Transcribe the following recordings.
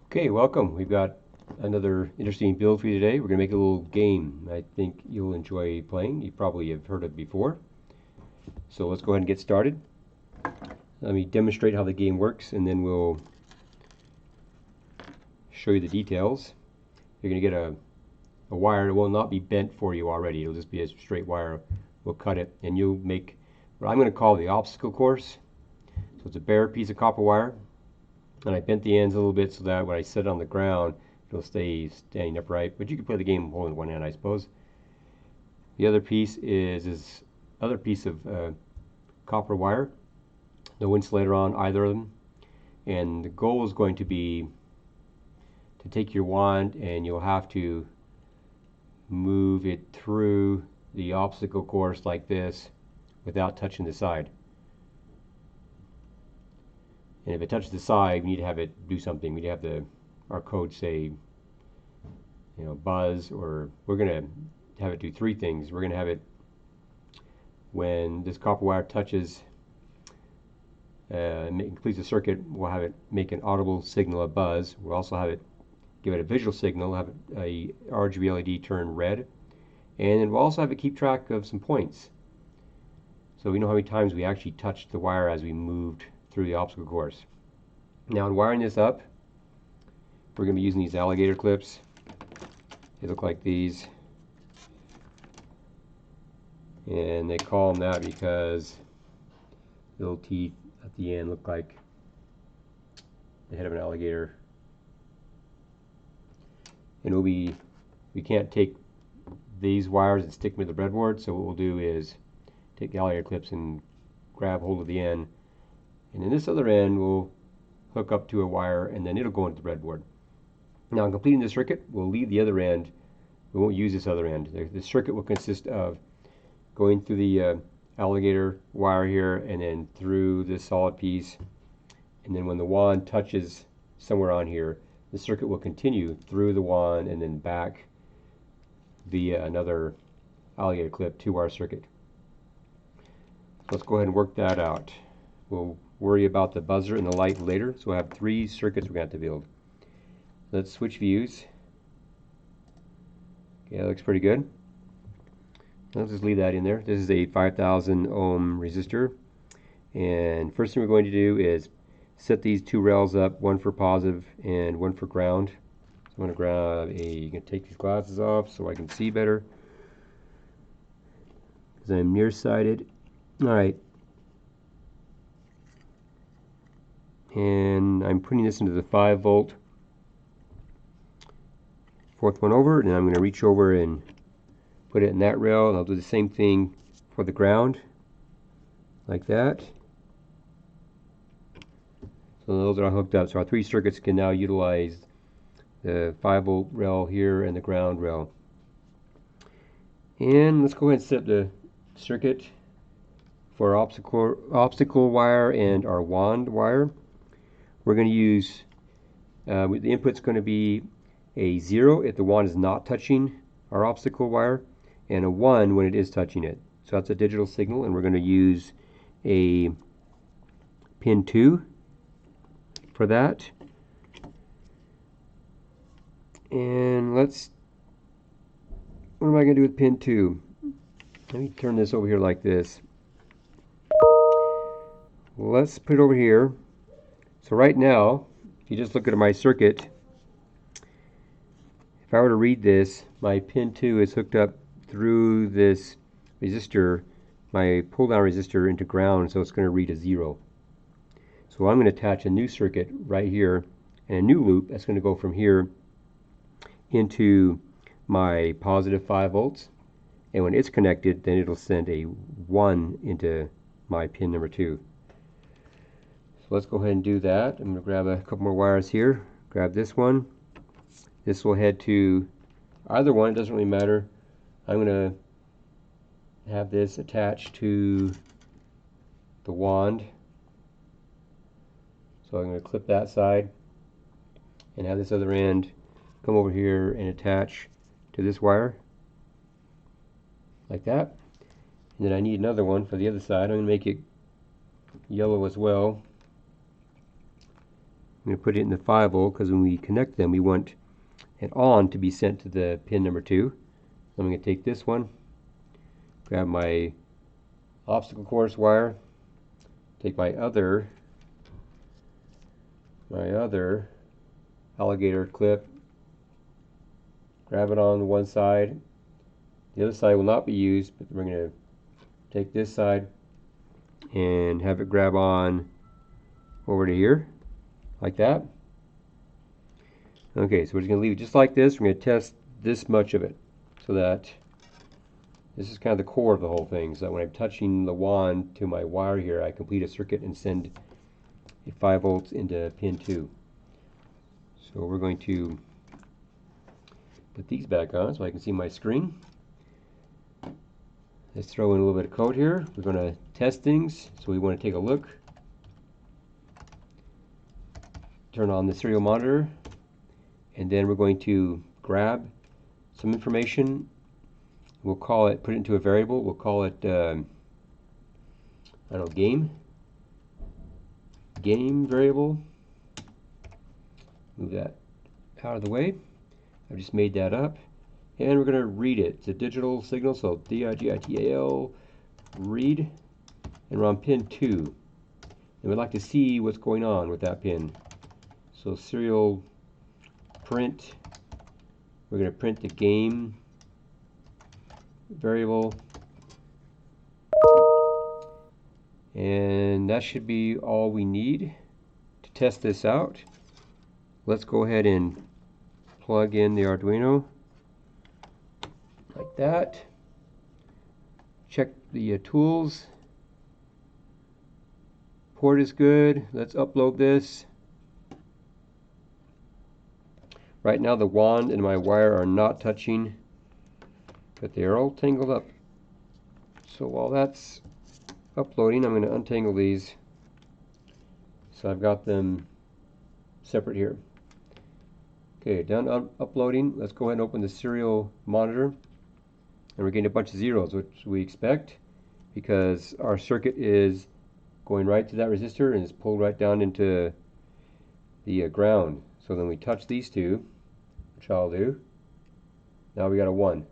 Okay, welcome. We've got another interesting build for you today. We're going to make a little game I think you'll enjoy playing. You probably have heard of before. So let's go ahead and get started. Let me demonstrate how the game works and then we'll show you the details. You're going to get a wire. It will not be bent for you already. It'll just be a straight wire. We'll cut it and you'll make what I'm going to call the obstacle course. So it's a bare piece of copper wire. And I bent the ends a little bit so that when I set it on the ground, it'll stay standing upright. But you can play the game holding one hand, I suppose. The other piece is this other piece of copper wire. No insulator on either of them. And the goal is going to be to take your wand and you'll have to move it through the obstacle course like this without touching the side. And if it touches the side, we need to have it do something. We need to have our code say, buzz, or we're going to have it do three things. We're going to have it, when this copper wire touches, completes the circuit, we'll have it make an audible signal, a buzz. We'll also have it give it a visual signal, have a RGB LED turn red, and then we'll also have it keep track of some points. So we know how many times we actually touched the wire as we moved through the obstacle course. Now in wiring this up, we're going to be using these alligator clips. They look like these. And they call them that because little teeth at the end look like the head of an alligator. And we can't take these wires and stick them to the breadboard, so what we'll do is take the alligator clips and grab hold of the end, and then this other end will hook up to a wire and then it'll go into the breadboard. Now in completing the circuit, we'll leave the other end. We won't use this other end. The circuit will consist of going through the alligator wire here and then through this solid piece, and then when the wand touches somewhere on here, the circuit will continue through the wand and then back via another alligator clip to our circuit. So let's go ahead and work that out. We'll worry about the buzzer and the light later. So we'll have three circuits we're going to have to build. Let's switch views. Okay, that looks pretty good. Let's just leave that in there. This is a 5,000 ohm resistor. And first thing we're going to do is set these two rails up, one for positive and one for ground. So I'm going to grab you can take these glasses off so I can see better, because I'm nearsighted. Alright. And I'm putting this into the 5 volt. Fourth one over, and I'm going to reach over and put it in that rail, and I'll do the same thing for the ground, like that. So those are all hooked up. So our three circuits can now utilize the 5 volt rail here and the ground rail. And let's go ahead and set the circuit for our obstacle wire and our wand wire. We're going to use, the input's going to be a 0 if the wand is not touching our obstacle wire, and a 1 when it is touching it. So that's a digital signal, and we're going to use a pin 2 for that. And what am I going to do with pin 2? Let me turn this over here like this. Let's put it over here. So right now, if you just look at my circuit, if I were to read this, my pin 2 is hooked up through this resistor, my pull-down resistor, into ground, so it's going to read a 0. So I'm going to attach a new circuit right here and a new loop that's going to go from here into my positive 5 volts, and when it's connected, then it'll send a 1 into my pin number 2. So let's go ahead and do that. I'm going to grab a couple more wires here. Grab this one. This will head to either one, it doesn't really matter. I'm going to have this attached to the wand. So I'm going to clip that side and have this other end come over here and attach to this wire, like that. And then I need another one for the other side. I'm going to make it yellow as well. going to put it in the 5 volt because when we connect them we want it on to be sent to the pin number 2. So I'm going to take this one, grab my obstacle course wire, take my other alligator clip, grab it on one side. The other side will not be used, but we're going to take this side and have it grab on over to here, like that. Okay, so we're just going to leave it just like this. We're going to test this much of it, so that this is kind of the core of the whole thing, so that when I'm touching the wand to my wire here, I complete a circuit and send a 5 volts into pin 2. So we're going to put these back on so I can see my screen. Let's throw in a little bit of code here. We're going to test things, so we want to take a look. Turn on the serial monitor, and then we're going to grab some information. We'll call it, put it into a variable. We'll call it, I don't know, game variable. Move that out of the way. I've just made that up. And we're going to read it. It's a digital signal, so digital, read. And we're on pin 2. And we'd like to see what's going on with that pin. So serial print. We're going to print the game variable. And that should be all we need to test this out. Let's go ahead and plug in the Arduino like that. Check the tools. Port is good. Let's upload this. Right now the wand and my wire are not touching, but they are all tangled up. So while that's uploading, I'm going to untangle these so I've got them separate here. Okay, done uploading. Let's go ahead and open the serial monitor, and we're getting a bunch of zeros, which we expect because our circuit is going right to that resistor and is pulled right down into the ground. So then we touch these two, which I'll do. Now we got a 1.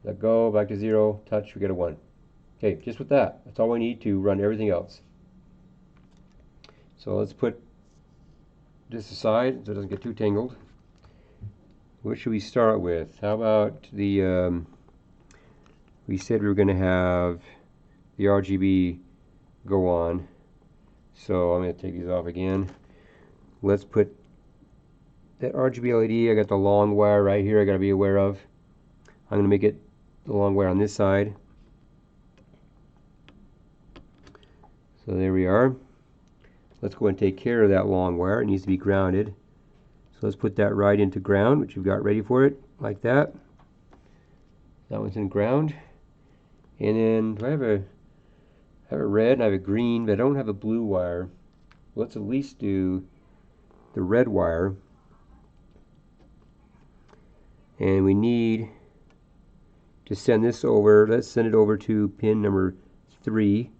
Let go, back to 0, touch, we get a 1. Okay, just with that, that's all we need to run everything else. So let's put this aside so it doesn't get too tangled. What should we start with? How about the, we said we were going to have the RGB go on. So I'm going to take these off again. Let's put that RGB LED, I got the long wire right here I got to be aware of. I'm going to make it the long wire on this side. So there we are. Let's go and take care of that long wire. It needs to be grounded. So let's put that right into ground, which we've got ready for it, like that. That one's in ground. And then do I have a red and I have a green, but I don't have a blue wire. Let's at least do the red wire. And we need to send this over. Let's send it over to pin number 3.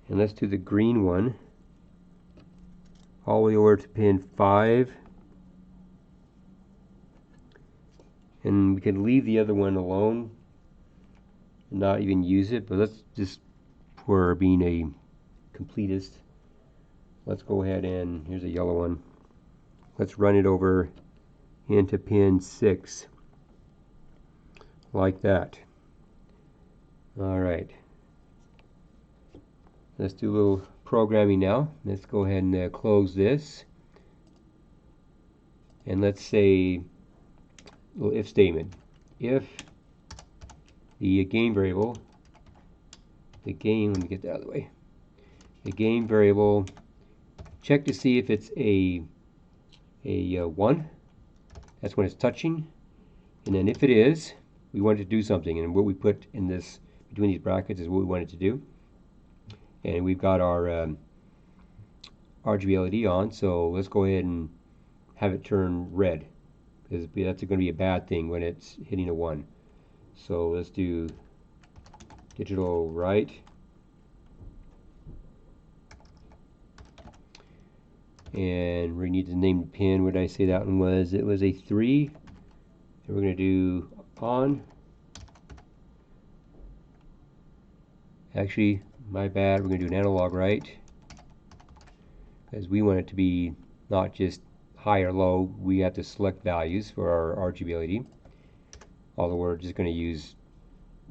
And let's do the green one all the way over to pin 5. And we can leave the other one alone and not even use it, but let's just, for being a completist, let's go ahead and, here's a yellow one, let's run it over into pin 6 like that. Alright, let's do a little programming now. Let's go ahead and close this, and let's say a little if statement. If the game variable, let me get that out of the way, the game variable, check to see if it's a 1, that's when it's touching, and then if it is, we want it to do something, and what we put in this between these brackets is what we want it to do. And we've got our RGB LED on, so let's go ahead and have it turn red, because that's going to be a bad thing when it's hitting a 1. So let's do digital right, And we need to name the pin. What did I say that one was? It was a 3. And we're going to do on. Actually, my bad, we're going to do an analog right, because we want it to be not just high or low. We have to select values for our RGB LED, although we're just going to use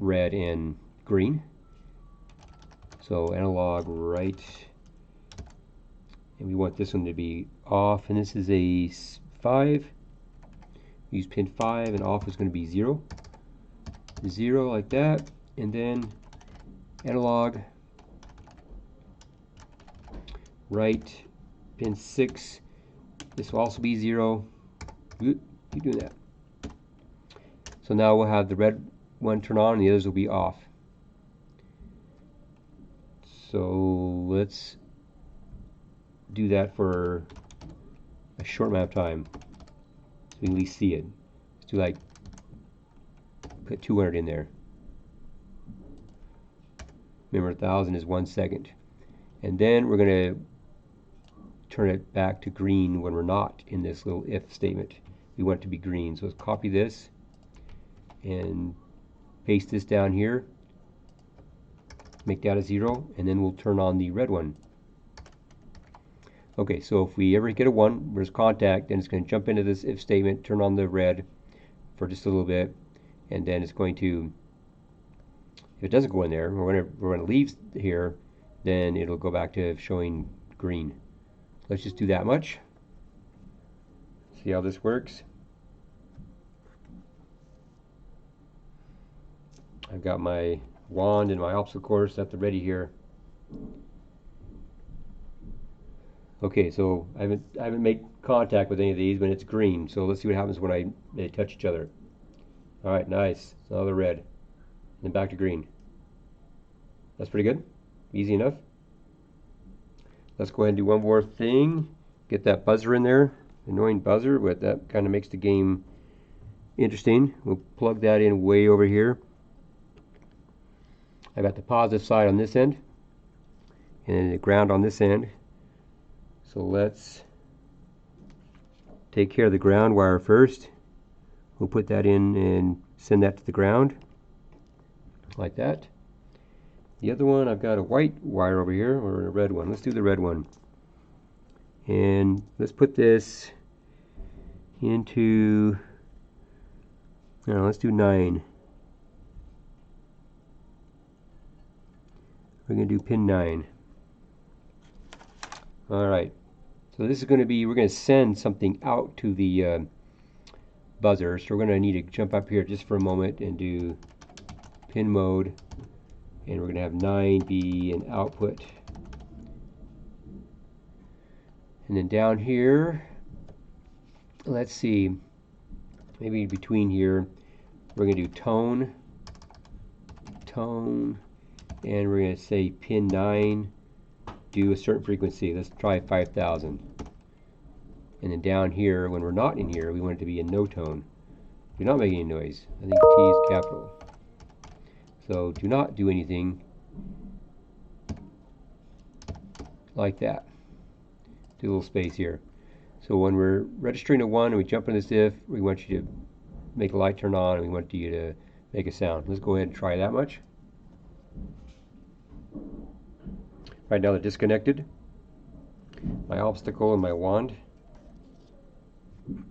red and green. So analog right, and we want this one to be off, and this is a 5. Use pin 5, and off is going to be 0. 0 like that, and then analog right, pin 6. This will also be 0. Keep doing that. So now we'll have the red one turn on, and the others will be off. So let's do that for a short amount of time, so we can at least see it. Let's do like, put 200 in there. Remember, 1,000 is 1 second. And then we're going to turn it back to green when we're not in this little if statement. We want it to be green. So let's copy this and paste this down here. Make that a 0, and then we'll turn on the red one. Okay, so if we ever get a 1, there's contact, then it's going to jump into this if statement, turn on the red for just a little bit, and then it's going to, if it doesn't go in there, we're going to leave here, then it'll go back to showing green. Let's just do that much. See how this works. I've got my wand and my obstacle course at the ready here. Okay, so I haven't made contact with any of these, but it's green. So let's see what happens when they touch each other. All right, nice. Now they're red. Then back to green. That's pretty good. Easy enough. Let's go ahead and do one more thing. Get that buzzer in there. Annoying buzzer, but that kind of makes the game interesting. We'll plug that in way over here. I got the positive side on this end, and then the ground on this end. So let's take care of the ground wire first. We'll put that in and send that to the ground, like that. The other one, I've got a white wire over here, or a red one. Let's do the red one. And let's put this into, no, let's do 9. We're going to do pin 9. Alright, so this is going to be, we're going to send something out to the buzzer, so we're going to need to jump up here just for a moment and do pin mode, and we're going to have 9 be an output. And then down here, let's see, maybe between here, we're going to do tone, and we're going to say pin 9, do a certain frequency. Let's try 5,000. And then down here, when we're not in here, we want it to be a no tone. Do not make any noise. I think T is capital. So do not do anything like that. Do a little space here. So when we're registering a 1 and we jump in this if, we want you to make a light turn on, and we want you to make a sound. Let's go ahead and try that much. Right now they're disconnected. My obstacle and my wand. And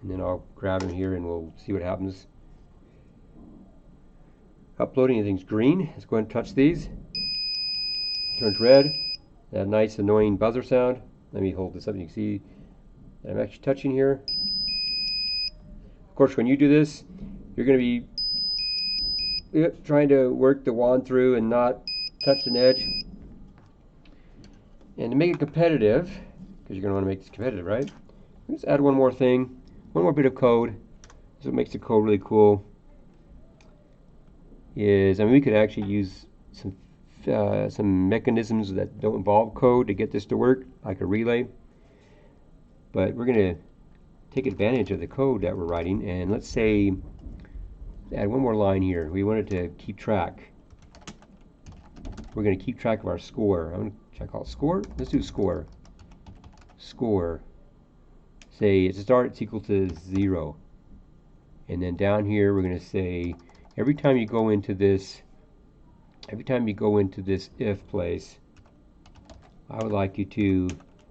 then I'll grab him here and we'll see what happens. Uploading, anything's green. Let's go ahead and touch these. Turns red. That nice annoying buzzer sound. Let me hold this up and you can see that I'm actually touching here. Of course, when you do this, you're going to be trying to work the wand through and not touch an edge. And to make it competitive, because you're going to want to make this competitive, right? Let's add one more thing, one more bit of code. This is what makes the code really cool. I mean, we could actually use some mechanisms that don't involve code to get this to work, like a relay. But we're going to take advantage of the code that we're writing, and let's say add one more line here. We wanted to keep track. We're going to keep track of our score. Should I call it score? Let's do score. score. Say at the start it's equal to 0. And then down here we're going to say every time you go into this if place, I would like you to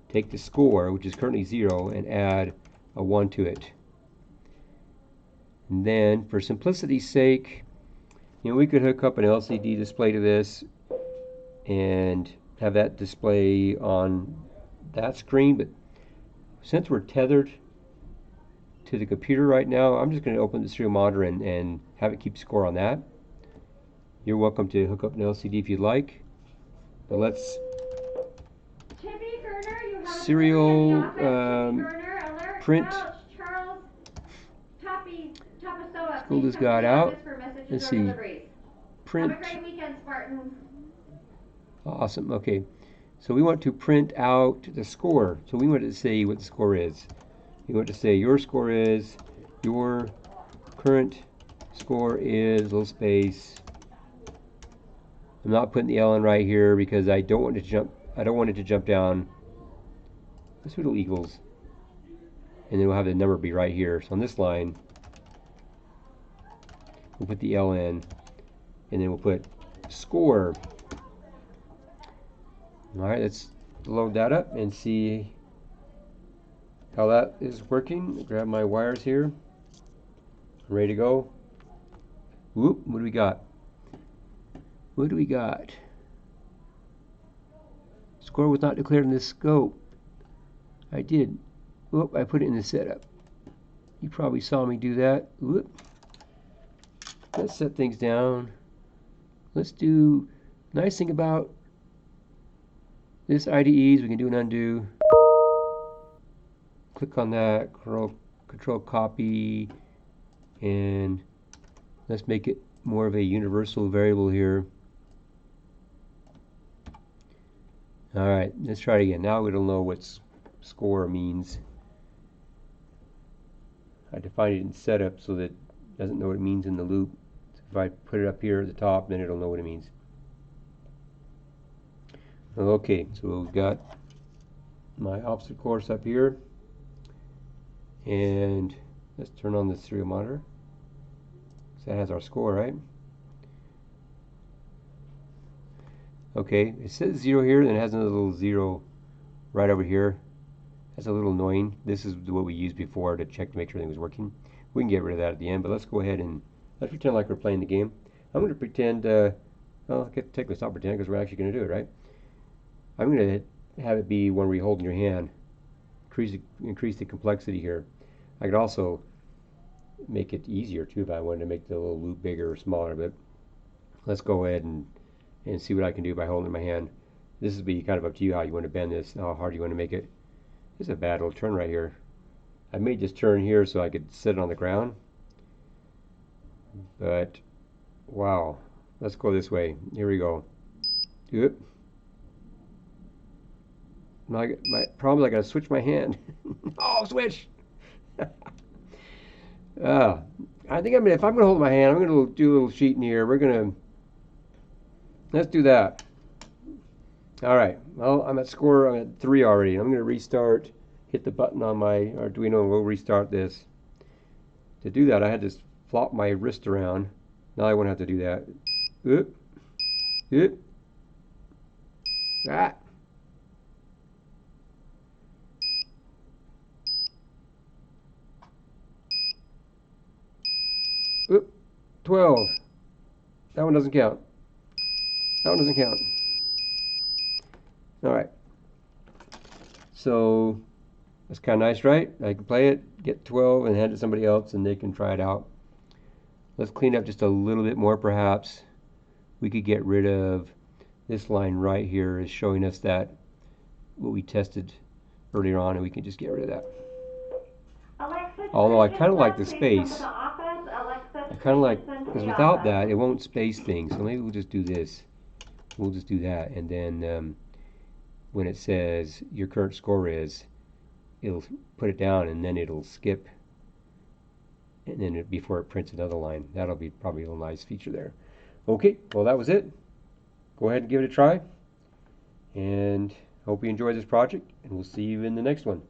take the score, which is currently 0, and add a 1 to it. And then for simplicity's sake, we could hook up an LCD display to this and have that display on that screen, but since we're tethered to the computer right now, I'm just going to open the serial monitor and have it keep score on that. You're welcome to hook up an LCD if you'd like, but let's serial print. Pull this guy out. Let's see. Print. Awesome. Okay. So we want to print out the score. So we want to say what the score is. We want to say your score is, your current score is, little space. I'm not putting the L in right here because I don't want it to jump down. This little equals. And then we'll have the number be right here. So on this line, we'll put the L in, and then we'll put score. Alright, let's load that up and see how that is working. Grab my wires here. Ready to go. Whoop, what do we got? What do we got? Score was not declared in this scope. I did. Whoop, I put it in the setup. You probably saw me do that. Whoop. Let's set things down. Let's do, nice thing about this IDEs, we can do an undo. Click on that, control copy, and let's make it more of a universal variable here. Alright, let's try it again. Now it'll know what score means. I defined it in setup so that it doesn't know what it means in the loop. So if I put it up here at the top, then it'll know what it means. Okay, so we've got my opposite course up here, and let's turn on the serial monitor. So that has our score, right? Okay, it says 0 here, then it has another little 0 right over here. That's a little annoying. This is what we used before to check to make sure everything was working. We can get rid of that at the end, but let's go ahead and let's pretend like we're playing the game. I'm going to pretend, well, technically stop pretending because we're actually going to do it, right? I'm going to have it be one where you hold in your hand. Increase the complexity here. I could also make it easier too if I wanted to make the little loop bigger or smaller, but let's go ahead and see what I can do by holding it in my hand. This will be kind of up to you how you want to bend this, how hard you want to make it. This is a bad little turn right here. I made this turn here so I could sit on the ground, but wow. Let's go this way. Here we go. Oop. My problem is I gotta switch my hand. Oh, switch! I think if I'm gonna hold my hand, I'm gonna do a little cheating here. Let's do that. All right. Well, I'm at 3 already. I'm gonna restart. Hit the button on my Arduino, and we'll restart this. To do that, I had to flop my wrist around. Now I won't have to do that. Oop. Oop. Ah. Oop, 12. That one doesn't count. That one doesn't count. Alright. So, that's kind of nice, right? I can play it, get 12, and hand it to somebody else, and they can try it out. Let's clean up just a little bit more, perhaps. We could get rid of this line right here is showing us that what we tested earlier on, and we can just get rid of that. Although I kind of like the space. I kind of like, because without that, it won't space things. So maybe we'll just do this. We'll just do that, and then when it says your current score is, it'll put it down, and then it'll skip, and then before it prints another line. That'll be probably a little nice feature there. Okay, well that was it. Go ahead and give it a try, and Hope you enjoy this project, and we'll see you in the next one.